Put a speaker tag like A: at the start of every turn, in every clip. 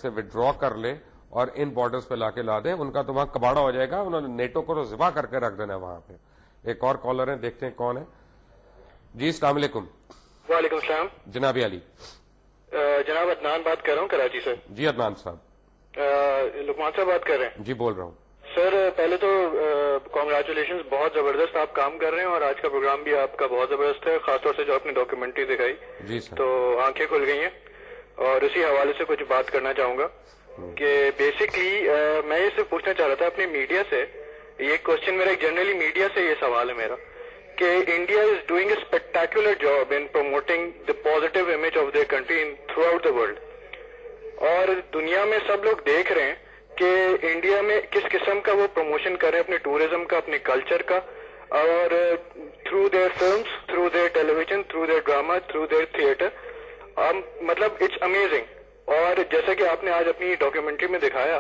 A: سے وڈرا کر لے اور ان بارڈرز پہ لا کے لا دے. ان کا تو وہاں کباڑا ہو جائے گا. انہوں نے نیٹو کو تو ذبح کر کے رکھ دینا وہاں پہ. ایک اور کالر ہے, دیکھتے ہیں کون ہے. جی السلام علیکم.
B: وعلیکم السلام.
A: جناب علی.
B: جناب عدنان بات کر رہا ہوں کراچی سے.
A: جی عدنان صاحب.
B: لقمان صاحب بات کر رہے ہیں.
A: جی بول رہا ہوں.
B: سر پہلے تو کانگریچولیشن, بہت زبردست آپ کام کر رہے ہیں اور آج کا پروگرام بھی آپ کا بہت زبردست ہے, خاص طور سے جو آپ نے ڈاکیومنٹری دکھائی.
A: جی سر.
B: تو آنکھیں کھل گئی ہیں. اور اسی حوالے سے کچھ بات کرنا چاہوں گا کہ بیسکلی میں یہ صرف پوچھنا چاہ رہا تھا اپنی میڈیا سے. یہ کوشچن میرا جنرلی میڈیا سے یہ سوال ہے میرا کہ India is doing a spectacular job in promoting the positive image of their country in throughout the world. اور دنیا میں سب لوگ دیکھ رہے ہیں کہ انڈیا میں کس قسم کا وہ پروموشن کر رہے ہیں اپنے ٹورزم کا, اپنے کلچر کا, اور through their films, through their television, through their drama, through their theatre. مطلب اٹس امیزنگ. اور جیسا کہ آپ نے آج اپنی ڈاکیومنٹری میں دکھایا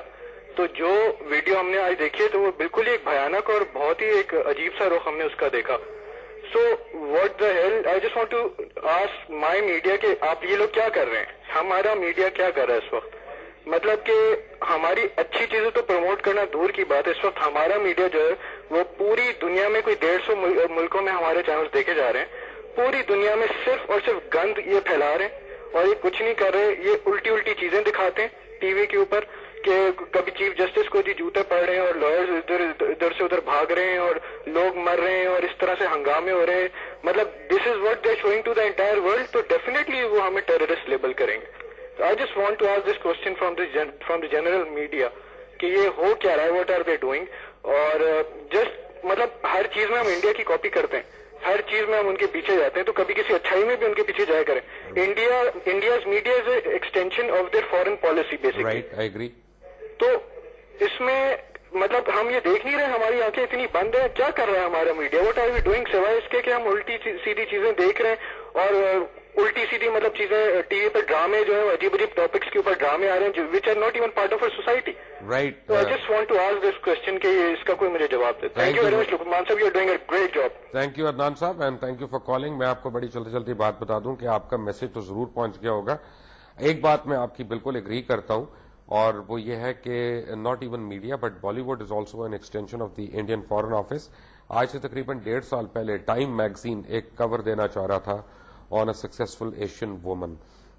B: تو جو ویڈیو ہم نے آج دیکھی ہے تو وہ بالکل ہی ایک بھیانک اور بہت ہی ایک عجیب سا رخ ہم نے اس کا دیکھا. So what the hell, I just want to ask my media کہ آپ یہ لوگ کیا کر رہے ہیں, ہمارا میڈیا کیا کر رہا ہے اس وقت. مطلب کہ ہماری اچھی چیزیں تو پروموٹ کرنا دور کی بات ہے, اس وقت ہمارا میڈیا جو ہے وہ پوری دنیا میں کوئی 150 ملکوں میں ہمارے چینلز دیکھے جا رہے ہیں. پوری دنیا میں صرف اور صرف گند یہ پھیلا رہے ہیں اور یہ کچھ نہیں کر رہے. یہ الٹی الٹی چیزیں دکھاتے ہیں ٹی وی کے اوپر کہ کبھی چیف جسٹس کو جی جوتے پڑ رہے ہیں اور لائرز ادھر سے ادھر بھاگ رہے ہیں اور لوگ مر رہے ہیں اور اس طرح سے ہنگامے ہو رہے ہیں. مطلب this is what they are showing to the entire world. تو ڈیفینیٹلی وہ ہمیں ٹیررسٹ لیبل کریں گے. I just want to ask this question from the general media کہ یہ ہو کیا رہا ہے, واٹ آر دے ڈوئنگ. اور جسٹ مطلب ہر چیز میں ہم انڈیا کی کاپی کرتے ہیں, ہر چیز میں ہم ان کے پیچھے جاتے ہیں, تو کبھی کسی اچھائی میں بھی ان کے پیچھے جایا کریں. India's media is a extension of their foreign policy basically.
A: Right, I agree.
B: تو اس میں مطلب ہم یہ دیکھ نہیں رہے, ہماری آنکھیں اتنی بند ہیں. کیا کر رہا ہے ہمارا media, what are we doing, سوائے اس کے کہ ہم الٹی سیدھی چیزیں دیکھ رہے ہیں اور الٹی سیدھی مطلب چیزیں ٹی وی پہ ڈرامے جو ہیں عجیب عجیب ٹاپکس کے اوپر ڈرامے آ رہے ہیں which are not even part of our society.
A: Right.
B: تو I just want to ask this question کہ اس کا کوئی مجھے جواب دے. Thank you very much Luqman sahab, you are doing a great job.
A: Thank you Adnan sahab and thank you for calling. میں آپ کو بڑی جلدی بات بتا دوں کہ آپ کا میسج تو ضرور پہنچ گیا ہوگا. ایک بات میں آپ کی بالکل ایگری کرتا ہوں اور وہ یہ ہے کہ not even media but Bollywood is also an extension of the Indian foreign office. آج سے تقریباً 1.5 سال پہلے ٹائم میگزین ایک کور دینا چاہ رہا تھا آن اے سکسیسفل ایشین وومن.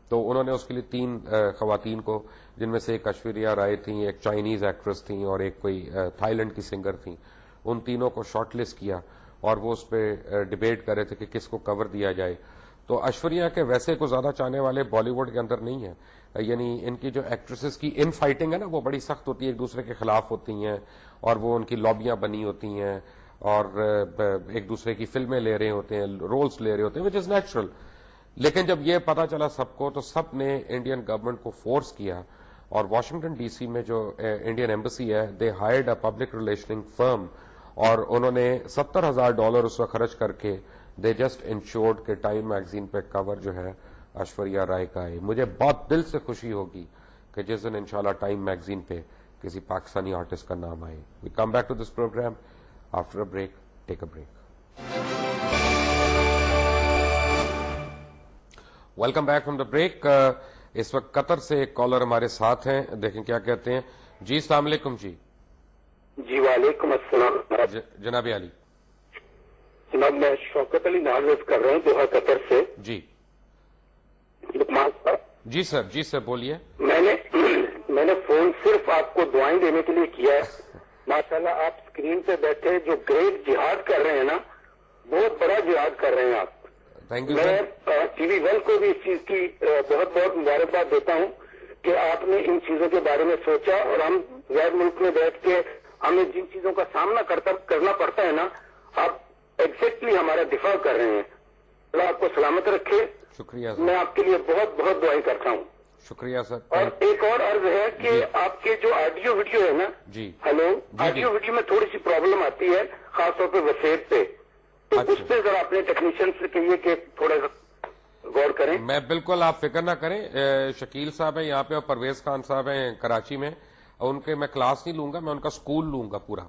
A: تو انہوں نے اس کے لیے 3 خواتین کو, جن میں سے ایک ایشوریہ رائے تھیں, ایک چائنیز ایکٹریس تھیں اور ایک کوئی تھائی لینڈ کی سنگر تھیں, ان تینوں کو شارٹ لسٹ کیا اور وہ اس پہ ڈیبیٹ کر رہے تھے کہ کس کو کور دیا جائے. تو ایشوریہ کے ویسے کو زیادہ چاہنے والے بالی ووڈ کے اندر نہیں ہیں. یعنی ان کی جو ایکٹریسز کی ان فائٹنگ ہے نا وہ بڑی سخت ہوتی ہے, ایک دوسرے کے خلاف ہوتی ہیں اور وہ ان کی لابیاں بنی ہوتی ہیں اور ایک دوسرے کی فلمیں لے رہے ہوتے ہیں, رولز لے رہے ہوتے ہیں, وچ از نیچرل. لیکن جب یہ پتا چلا سب کو تو سب نے انڈین گورنمنٹ کو فورس کیا اور واشنگٹن ڈی سی میں جو انڈین ایمبیسی ہے دے ہائرڈ اے پبلک ریلیشننگ فرم اور انہوں نے $70,000 اس وقت خرچ کر کے دے جسٹ انشورڈ کہ ٹائم میگزین پہ کور جو ہے ایشوریہ رائے کا ہے. مجھے بہت دل سے خوشی ہوگی کہ جس دن انشاءاللہ ٹائم میگزین پہ کسی پاکستانی آرٹسٹ کا نام آئے. We come back to this program after a break. Take a break. Welcome back from the break. اس وقت قطر سے ایک کالر ہمارے ساتھ ہیں, دیکھیں کیا کہتے ہیں. جی السلام علیکم.
B: جی وعلیکم السلام.
A: جناب علی.
B: جناب میں شوکت علی ناز کر رہا ہوں دوحہ قطر سے.
A: جی
B: لقمان صاحب.
A: جی سر بولیے.
B: میں نے فون صرف آپ کو دعائیں دینے کے لیے کیا ہے. ماشاءاللہ آپ اسکرین پہ بیٹھے جو گریٹ جہاد کر رہے ہیں نا, بہت بڑا جہاد کر رہے ہیں آپ.
A: Thank you.
B: میں ٹی وی ون کو بھی اس چیز کی بہت بہت مبارکباد دیتا ہوں کہ آپ نے ان چیزوں کے بارے میں سوچا اور ہم غیر ملک میں بیٹھ کے ہمیں جن چیزوں کا سامنا کرنا پڑتا ہے نا, آپ ایگزیکٹلی ہمارا دفاع کر رہے ہیں. اللہ آپ کو سلامت رکھے.
A: شکریہ.
B: میں آپ کے لیے بہت بہت دعائیں کرتا ہوں.
A: شکریہ سر.
B: اور ایک اور عرض ہے کہ آپ کے جو آڈیو ویڈیو ہے نا,
A: جی
B: ہلو, آڈیو ویڈیو میں تھوڑی سی پرابلم آتی ہے خاص طور پہ وسیعت پہ, تو اس پہ ذرا اپنے ٹیکنیشین سے کہیے کہ تھوڑا غور کریں.
A: میں بالکل, آپ فکر نہ کریں. شکیل صاحب ہیں یہاں پہ اور پرویز خان صاحب ہیں کراچی میں, ان کے میں کلاس نہیں لوں گا, میں ان کا اسکول لوں گا پورا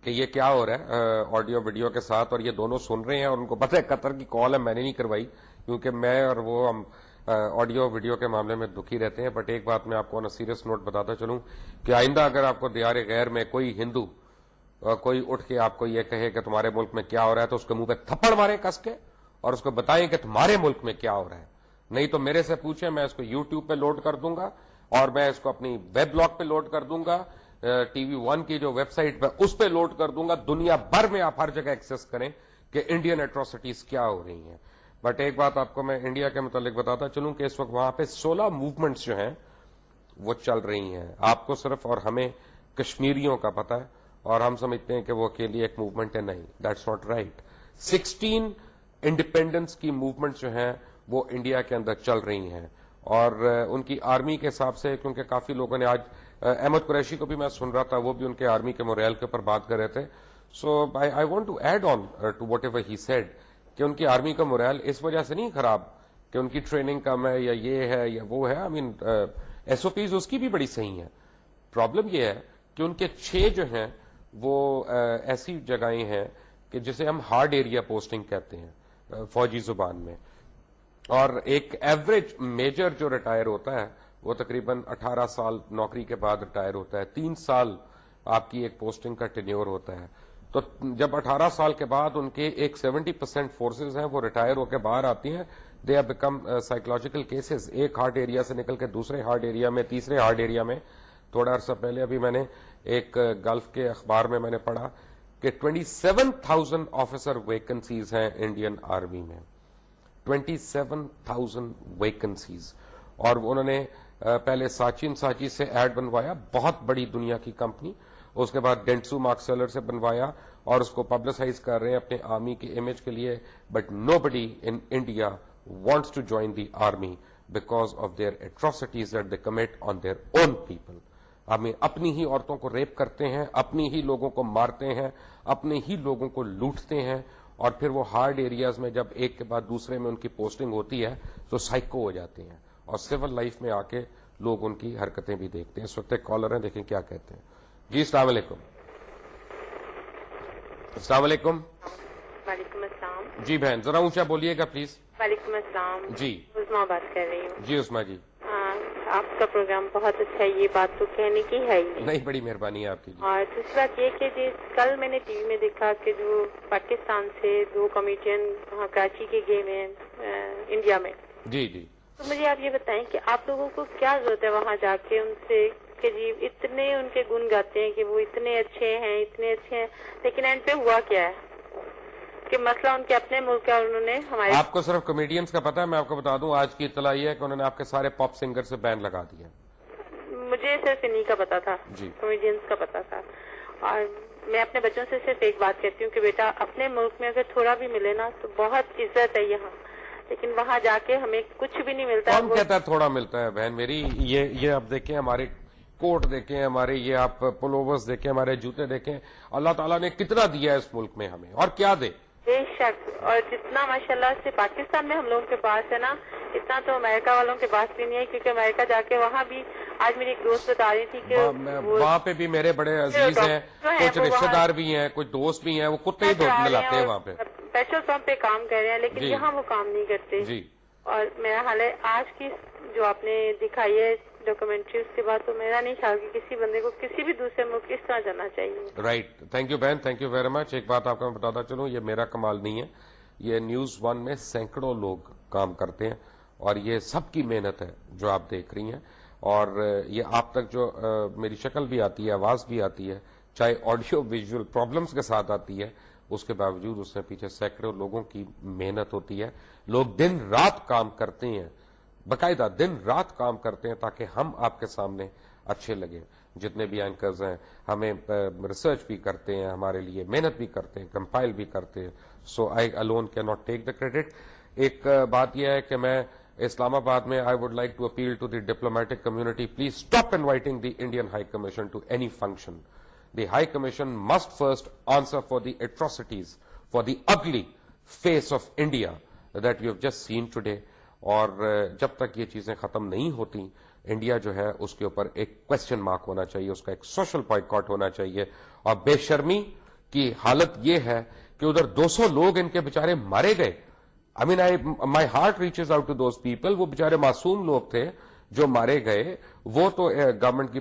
A: کہ یہ کیا ہو رہا ہے آڈیو ویڈیو کے ساتھ, اور یہ دونوں سن رہے ہیں اور ان کو پتہ ہے قطر کی کال ہے, میں نے نہیں کروائی کیونکہ میں اور وہ ہم آڈیو ویڈیو کے معاملے میں دکھی رہتے ہیں. بٹ ایک بات میں آپ کو سیریس نوٹ بتاتا چلوں کہ آئندہ اگر آپ کو دیار غیر میں کوئی ہندو کوئی اٹھ کے آپ کو یہ کہے کہ تمہارے ملک میں کیا ہو رہا ہے تو اس کے منہ پہ تھپڑ مارے کس کے اور اس کو بتائیں کہ تمہارے ملک میں کیا ہو رہا ہے. نہیں تو میرے سے پوچھیں, میں اس کو یوٹیوب پہ لوڈ کر دوں گا اور میں اس کو اپنی ویب بلاگ پہ لوڈ کر دوں گا, ٹی وی 1 کی جو ویب سائٹ پہ اس پہ لوڈ کر دوں گا. دنیا بھر میں آپ ہر جگہ ایکسس کریں کہ انڈین ایٹروسٹیز کیا ہو رہی ہیں. بٹ ایک بات آپ کو میں انڈیا کے متعلق بتاتا چلوں کہ اس وقت وہاں پہ 16 موومنٹس جو ہیں وہ چل رہی ہیں. آپ کو صرف اور ہمیں کشمیریوں کا پتا ہے اور ہم سمجھتے ہیں کہ وہ اکیلی ایک موومنٹ ہے. نہیں, دیٹس ناٹ رائٹ. 16 انڈیپینڈنس کی موومنٹ جو ہیں وہ انڈیا کے اندر چل رہی ہیں اور ان کی آرمی کے حساب سے, کیونکہ کافی لوگوں نے آج احمد قریشی کو بھی میں سن رہا تھا, وہ بھی ان کے آرمی کے موریل کے اوپر بات کر رہے تھے. So I want to add on to whatever he said کہ ان کی آرمی کا موریل اس وجہ سے نہیں خراب کہ ان کی ٹریننگ کم ہے یا یہ ہے یا وہ ہے. آئی مین ایس او پیز اس کی بھی بڑی صحیح ہیں. پرابلم یہ ہے کہ ان کے 6 جو ہیں وہ ایسی جگہیں ہیں کہ جسے ہم ہارڈ ایریا پوسٹنگ کہتے ہیں فوجی زبان میں, اور ایک ایوریج میجر جو ریٹائر ہوتا ہے وہ تقریباً 18 سال نوکری کے بعد ریٹائر ہوتا ہے. 3 سال آپ کی ایک پوسٹنگ کا ٹینیور ہوتا ہے. تو جب 18 سال کے بعد ان کے ایک 70% فورسز ہیں وہ ریٹائر ہو کے باہر آتی ہیں, they have become psychological cases. ایک ہارڈ ایریا سے نکل کے دوسرے ہارڈ ایریا میں, تیسرے ہارڈ ایریا میں. تھوڑا عرصہ پہلے ابھی میں نے ایک گلف کے اخبار میں نے پڑھا کہ 27,000 آفیسر ویکنسیز ہیں انڈین آرمی میں. 27,000 ویکنسیز. اور انہوں نے پہلے ساچی سے ایڈ بنوایا, بہت بڑی دنیا کی کمپنی. اس کے بعد ڈینٹسو مارک سیلر سے بنوایا اور اس کو پبلسائز کر رہے ہیں اپنے آرمی کے امیج کے لیے. But nobody in India wants to join the army because of their atrocities that they commit on their own people. ہمیں اپنی ہی عورتوں کو ریپ کرتے ہیں, اپنی ہی لوگوں کو مارتے ہیں, اپنے ہی لوگوں کو لوٹتے ہیں, اور پھر وہ ہارڈ ایریاز میں جب ایک کے بعد دوسرے میں ان کی پوسٹنگ ہوتی ہے تو سائیکو ہو جاتے ہیں اور سول لائف میں آ کے لوگ ان کی حرکتیں بھی دیکھتے ہیں. اس وقت ایک کالر ہیں, دیکھیں کیا کہتے ہیں. جی السلام علیکم. السلام علیکم.
C: وعلیکم السلام.
A: جی بہن ذرا اونچا بولیے گا پلیز.
C: وعلیکم السلام.
A: جی
C: عظما بات کر رہی ہوں.
A: جی عثما جی.
C: آپ کا پروگرام بہت اچھا ہے, یہ بات تو کہنے کی ہے ہی
A: نہیں, بڑی مہربانی ہے آپ کی.
C: اور دوسری بات یہ کہ کل میں نے ٹی وی میں دیکھا کہ جو پاکستان سے 2 کامیڈین وہاں کراچی کے گئے ہیں انڈیا میں.
A: جی جی.
C: تو مجھے آپ یہ بتائیں کہ آپ لوگوں کو کیا ضرورت ہے وہاں جا کے ان سے کہ جی اتنے ان کے گن گاتے ہیں کہ وہ اتنے اچھے ہیں اتنے اچھے ہیں, لیکن اینڈ پہ ہوا کیا ہے کہ مسئلہ ان کے اپنے ملک کا, انہوں نے ہمارے.
A: آپ کو صرف کامیڈینز کا پتا ہے, میں آپ کو بتا دوں آج کی اطلاع یہ ہے کہ انہوں نے آپ کے سارے پاپ سنگر سے بین لگا دیا.
C: مجھے صرف انہی کا پتا تھا, کامیڈینز کا پتا تھا. اور میں اپنے بچوں سے صرف ایک بات کہتی ہوں کہ بیٹا اپنے ملک میں اگر تھوڑا بھی ملے نا تو بہت عزت ہے یہاں, لیکن وہاں جا کے ہمیں کچھ بھی نہیں ملتا.
A: کون کہتا ہے تھوڑا ملتا ہے بہن میری؟ یہ آپ دیکھیں ہمارے کوٹ دیکھیں, ہمارے یہ آپ پلوورز دیکھیں, ہمارے جوتے دیکھیں, اللہ تعالیٰ نے کتنا دیا ہے اس ملک میں ہمیں, اور کیا دے.
C: بے شک, اور جتنا ماشاءاللہ سے پاکستان میں ہم لوگوں کے پاس ہے نا اتنا تو امریکہ والوں کے پاس بھی نہیں ہے, کیونکہ امریکہ جا کے وہاں بھی آج میری ایک دوست بتا رہی تھی کہ
A: وہاں پہ بھی میرے بڑے عزیز ہیں, کچھ رشتے دار بھی ہیں, کچھ دوست بھی ہیں, وہ کتے ہی ملاتے ہیں وہاں پہ,
C: پیٹرول پمپ پہ کام کر رہے ہیں, لیکن یہاں وہ کام نہیں کرتے.
A: جی.
C: اور میرا حال ہے آج کی جو آپ نے دکھائی ہے ڈاکومنٹری, اس کے بعد تو میرا نہیں خیال کہ کسی بندے کو کسی بھی دوسرے ملک اس طرح جانا چاہیے.
A: رائٹ, تھینک یو بہن, تھینک یو ویری مچ. ایک بات آپ کو میں بتاتا چلوں, یہ میرا کمال نہیں ہے, یہ نیوز 1 میں سینکڑوں لوگ کام کرتے ہیں اور یہ سب کی محنت ہے جو آپ دیکھ رہی ہیں, اور یہ آپ تک جو میری شکل بھی آتی ہے, آواز بھی آتی ہے, چاہے آڈیو ویژول پرابلمس کے ساتھ آتی ہے, اس کے باوجود اس میں پیچھے سینکڑوں لوگوں کی محنت ہوتی ہے. لوگ دن رات کام کرتے ہیں, باقاعدہ دن رات کام کرتے ہیں تاکہ ہم آپ کے سامنے اچھے لگیں. جتنے بھی اینکرز ہیں ہمیں ریسرچ بھی کرتے ہیں, ہمارے لیے محنت بھی کرتے ہیں, کمپائل بھی کرتے ہیں. So I alone can not take the credit. ایک بات یہ ہے کہ میں اسلام آباد میں I would like to appeal to the diplomatic community, please stop inviting the Indian high commission to any function. The High Commission must first answer for the atrocities, for the ugly face of India that we have just seen today. اور جب تک یہ چیزیں ختم نہیں ہوتی, India جو ہے اس کے اوپر ایک کوشچن مارک ہونا چاہیے, اس کا ایک سوشل بائیکاٹ ہونا چاہیے. اور بے شرمی کی حالت یہ ہے کہ ادھر 200 لوگ ان کے بےچارے مارے گئے, I mean, my heart reaches out to those people. وہ بیچارے معصوم لوگ تھے جو مارے گئے, وہ تو گورنمنٹ کی